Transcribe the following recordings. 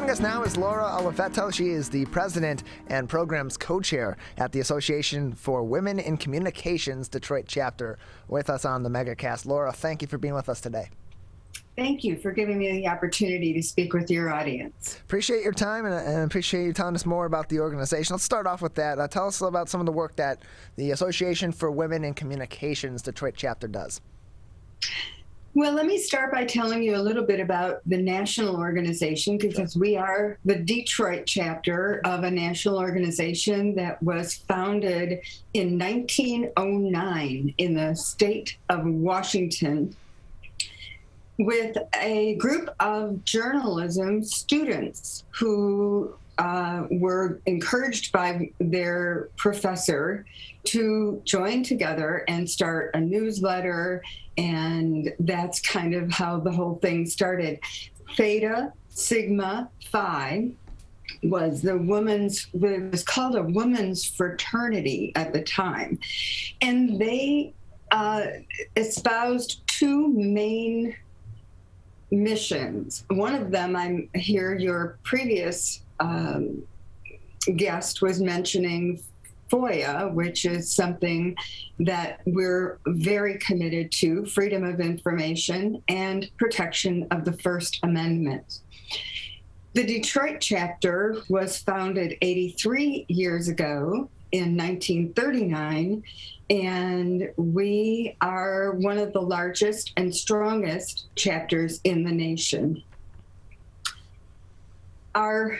Joining us now is Laura Oliveto. She is the president and programs co-chair at the Association for Women in Communications Detroit chapter, with us on the MegaCast. Laura, thank you for being with us today. Thank you for giving me the opportunity to speak with your audience. Appreciate your time and appreciate you telling us more about the organization. Let's start off with that. Tell us about some of the work that the Association for Women in Communications Detroit chapter does. Well, let me start by telling you a little bit about the national organization, because we are the Detroit chapter of a national organization that was founded in 1909 in the state of Washington with a group of journalism students who were encouraged by their professor to join together and start a newsletter, and that's kind of how the whole thing started. Theta Sigma Phi was it was called a women's fraternity at the time, and they espoused two main missions. One of them, I'm here, your previous guest was mentioning FOIA, which is something that we're very committed to, freedom of information and protection of the First Amendment. The Detroit chapter was founded 83 years ago in 1939, and we are one of the largest and strongest chapters in the nation. Our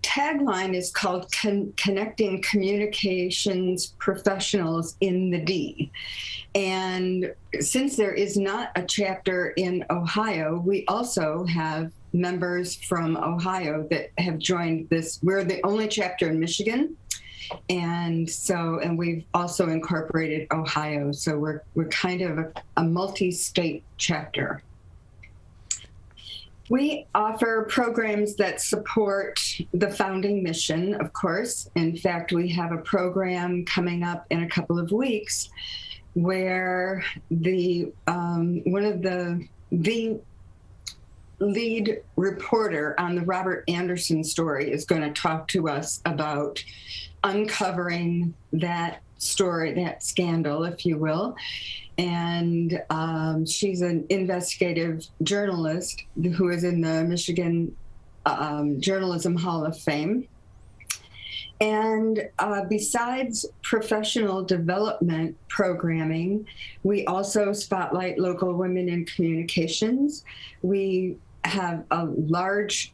tagline is called Connecting Communications Professionals in the D. And since there is not a chapter in Ohio, we also have members from Ohio that have joined this. We're the only chapter in Michigan. And we've also incorporated Ohio. So we're kind of a multi-state chapter. We offer programs that support the founding mission, of course. In fact, we have a program coming up in a couple of weeks where one of the lead reporter on the Robert Anderson story is going to talk to us about uncovering that story, that scandal, if you will. And she's an investigative journalist who is in the Michigan Journalism Hall of Fame. And besides professional development programming, we also spotlight local women in communications. We have a large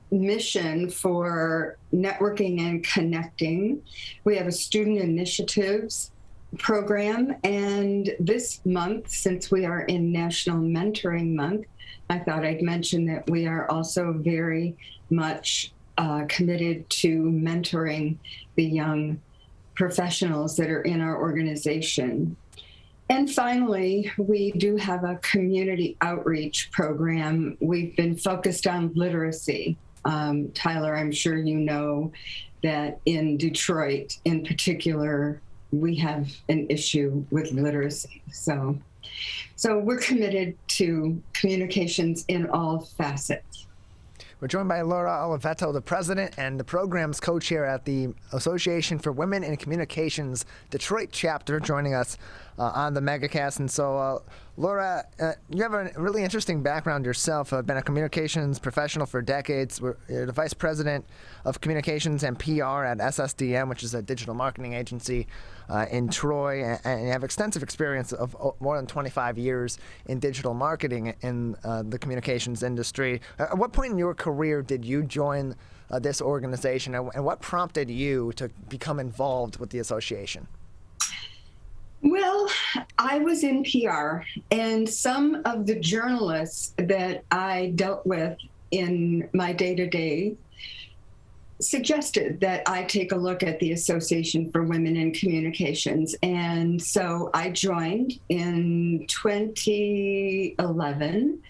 mission for networking and connecting. We have a student initiatives program, and this month, since we are in National Mentoring Month, I thought I'd mention that we are also very much committed to mentoring the young professionals that are in our organization. And finally, we do have a community outreach program. We've been focused on literacy. Tyler, I'm sure you know that in Detroit in particular, we have an issue with literacy. So we're committed to communications in all facets. We're joined by Laura Oliveto, the president and the programs co-chair at the Association for Women in Communications Detroit chapter, joining us on the MegaCast. And so, Laura, you have a really interesting background yourself. Been a communications professional for decades. You're the vice president of communications and PR at SSDM, which is a digital marketing agency in Troy, and you have extensive experience of more than 25 years in digital marketing in the communications industry. At what point in your career did you join this organization, and what prompted you to become involved with the association? Well, I was in PR, and some of the journalists that I dealt with in my day-to-day suggested that I take a look at the Association for Women in Communications. And so I joined in 2011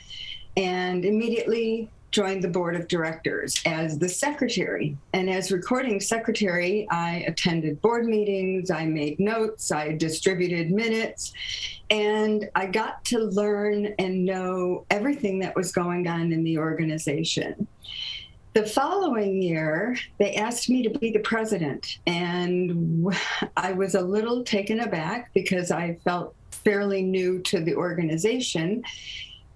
and immediately joined the board of directors as the secretary. And as recording secretary, I attended board meetings, I made notes, I distributed minutes, and I got to learn and know everything that was going on in the organization. The following year, they asked me to be the president, and I was a little taken aback because I felt fairly new to the organization,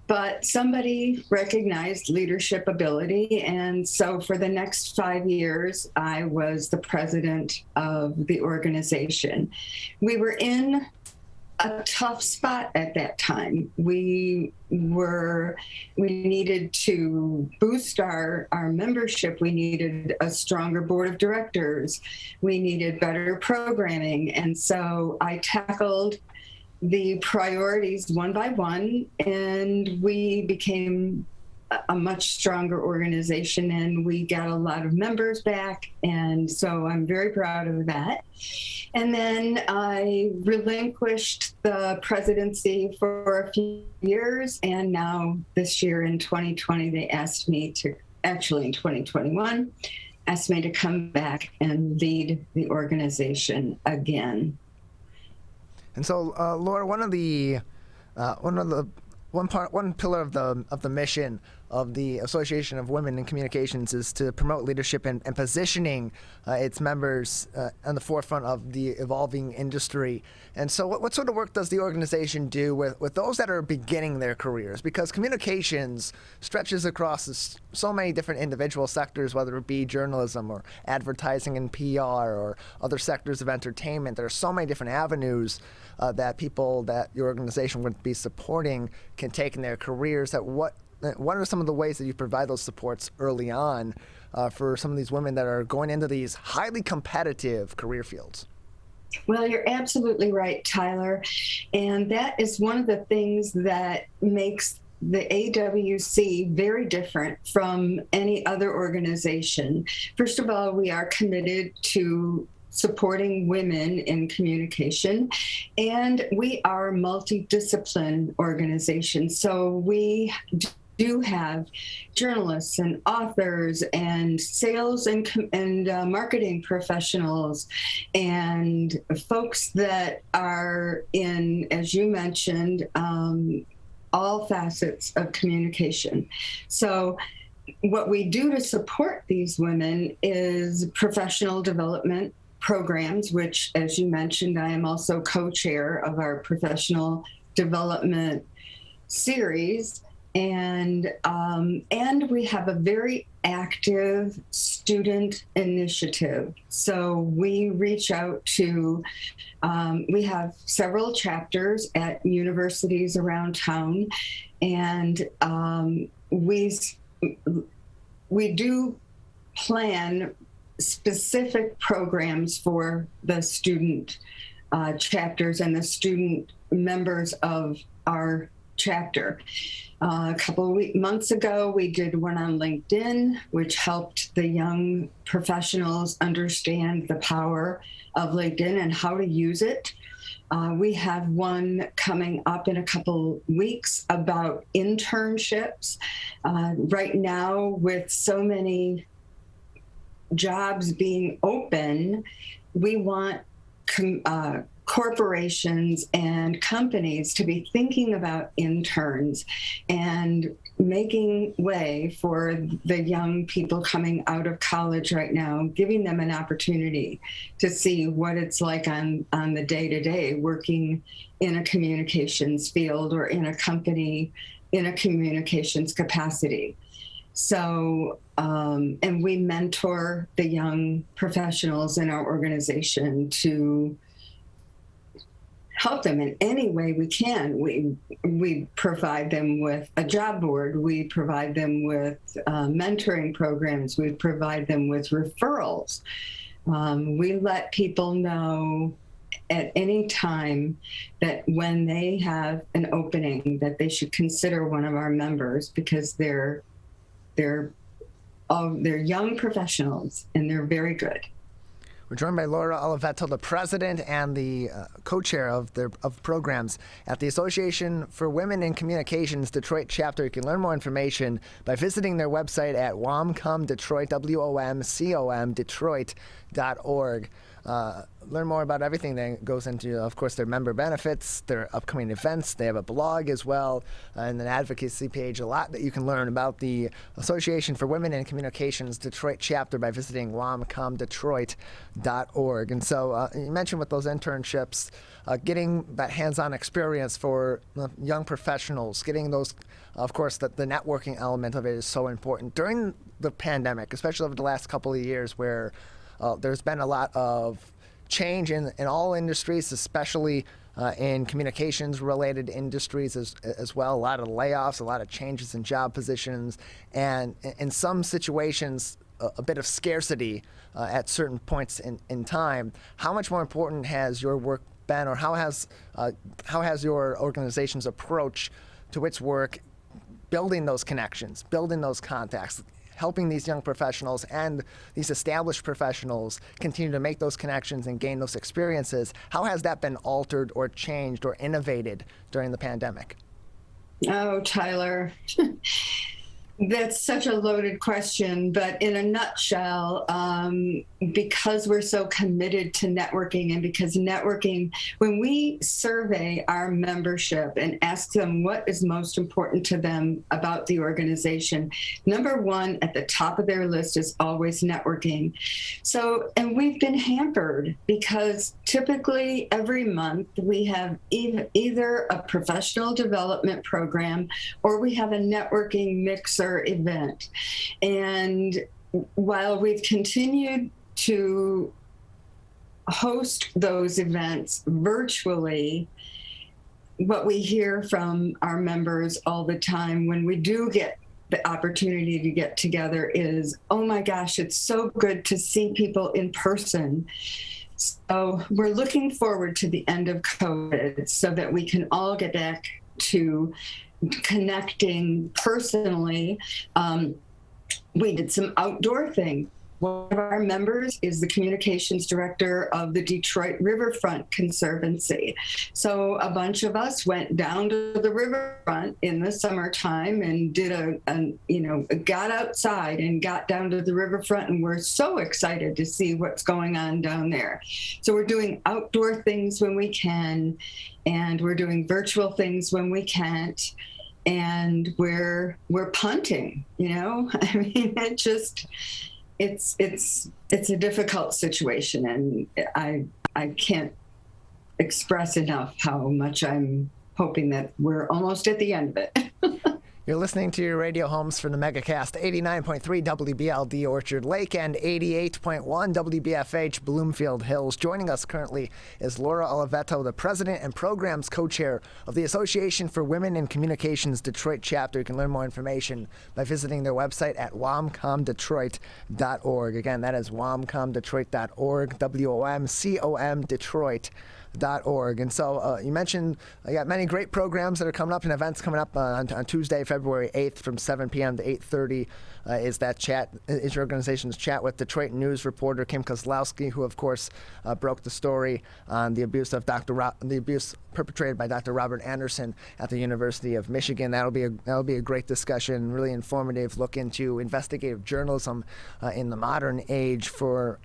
but somebody recognized leadership ability, and so for the next 5 years, I was the president of the organization. We were in a tough spot at that time. We needed to boost our membership. We needed a stronger board of directors. We needed better programming. And so I tackled the priorities one by one, and we became a much stronger organization, and we got a lot of members back. And so I'm very proud of that. And then I relinquished the presidency for a few years. And now this year in 2020, they asked me to, actually in 2021, asked me to come back and lead the organization again. And so, Laura, one pillar of the mission of the Association of Women in Communications is to promote leadership and positioning its members on the forefront of the evolving industry. And so what sort of work does the organization do with those that are beginning their careers? Because communications stretches across so many different individual sectors, whether it be journalism or advertising and PR or other sectors of entertainment. There are so many different avenues that people that your organization would be supporting can take in their careers. What are some of the ways that you provide those supports early on for some of these women that are going into these highly competitive career fields? Well, you're absolutely right, Tyler. And that is one of the things that makes the AWC very different from any other organization. First of all, we are committed to supporting women in communication, and we are a multidiscipline organization. So we do have journalists and authors and sales and marketing professionals and folks that are in, as you mentioned, all facets of communication. So what we do to support these women is professional development programs, which, as you mentioned, I am also co-chair of our professional development series. And we have a very active student initiative. So we reach out to, we have several chapters at universities around town, and we do plan specific programs for the student chapters and the student members of our chapter. A couple of months ago, we did one on LinkedIn, which helped the young professionals understand the power of LinkedIn and how to use it. We have one coming up in a couple weeks about internships. Right now, with so many jobs being open, we want corporations and companies to be thinking about interns and making way for the young people coming out of college right now, giving them an opportunity to see what it's like on the day-to-day working in a communications field or in a company in a communications capacity. So, and we mentor the young professionals in our organization to help them in any way we can. We provide them with a job board. We provide them with mentoring programs. We provide them with referrals. We let people know at any time that when they have an opening that they should consider one of our members, because they're young professionals and they're very good. We're joined by Laura Oliveto, the president and the co-chair of programs at the Association for Women in Communications Detroit chapter. You can learn more information by visiting their website at womcomdetroit, WOMCOM, Detroit.org. learn more about everything that goes into, of course, their member benefits, their upcoming events. They have a blog as well, and an advocacy page. A lot that you can learn about the Association for Women in Communications Detroit chapter by visiting womcomdetroit.org. And so you mentioned with those internships, getting that hands-on experience for young professionals, getting those, of course, the networking element of it is so important. During the pandemic, especially over the last couple of years where there's been a lot of change in all industries, especially in communications-related industries as well. A lot of layoffs, a lot of changes in job positions, and in some situations, a bit of scarcity at certain points in time. How much more important has your work been, or how has your organization's approach to its work building those connections, building those contacts, helping these young professionals and these established professionals continue to make those connections and gain those experiences? How has that been altered or changed or innovated during the pandemic? Oh, Tyler, that's such a loaded question, but in a nutshell, because we're so committed to networking, and because networking, when we survey our membership and ask them what is most important to them about the organization, number one at the top of their list is always networking. So, and we've been hampered because typically every month we have either a professional development program or we have a networking mixer event. And while we've continued to host those events virtually, what we hear from our members all the time when we do get the opportunity to get together is, oh my gosh, it's so good to see people in person. So we're looking forward to the end of COVID so that we can all get back to connecting personally. We did some outdoor things. One of our members is the communications director of the Detroit Riverfront Conservancy. So a bunch of us went down to the riverfront in the summertime and did got outside and got down to the riverfront, and we're so excited to see what's going on down there. So we're doing outdoor things when we can, and we're doing virtual things when we can't. And we're punting, I mean, it's a difficult situation, and I can't express enough how much I'm hoping that we're almost at the end of it. You're listening to your radio homes for the Megacast, 89.3 WBLD Orchard Lake and 88.1 WBFH Bloomfield Hills. Joining us currently is Laura Oliveto, the president and programs co-chair of the Association for Women in Communications Detroit chapter. You can learn more information by visiting their website at womcomdetroit.org. Again, that is womcomdetroit.org, WOMCOM Detroit.org. And so you mentioned you got many great programs that are coming up and events coming up on Tuesday, February 8th from 7 p.m. to 8:30 is your organization's chat with Detroit News reporter Kim Kozlowski, who of course broke the story on the abuse perpetrated by Dr. Robert Anderson at the University of Michigan. That'll be a great discussion, really informative look into investigative journalism in the modern age for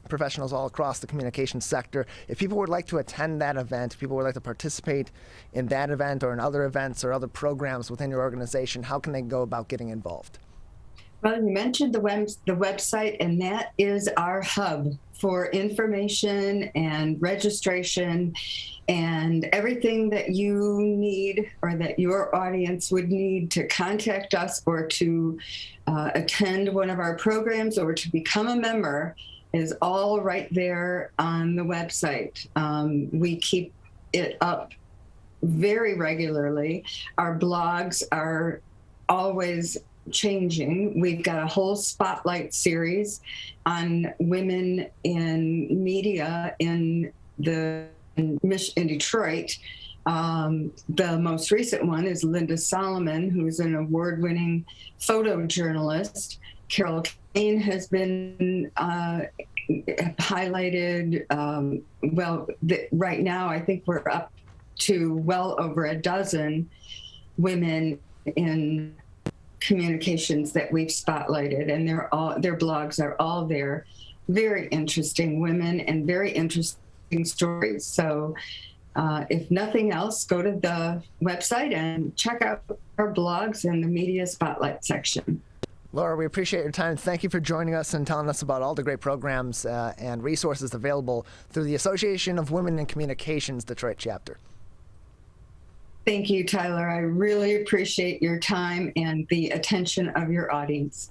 professionals all across the communications sector. If people would like to attend that event, if people would like to participate in that event or in other events or other programs within your organization, how can they go about getting involved? Well, you mentioned the website, and that is our hub for information and registration and everything that you need or that your audience would need to contact us or to attend one of our programs or to become a member is all right there on the website. We keep it up very regularly. Our blogs are always changing. We've got a whole spotlight series on women in media in Detroit. The most recent one is Linda Solomon, who's an award-winning photojournalist. Carol Kane has been highlighted. Right now, I think we're up to well over a dozen women in communications that we've spotlighted, and their blogs are all there. very interesting women and very interesting stories. So if nothing else, go to the website and check out our blogs in the media spotlight section. Laura, we appreciate your time. Thank you for joining us and telling us about all the great programs and resources available through the Association of Women in Communications Detroit chapter. Thank you, Tyler. I really appreciate your time and the attention of your audience.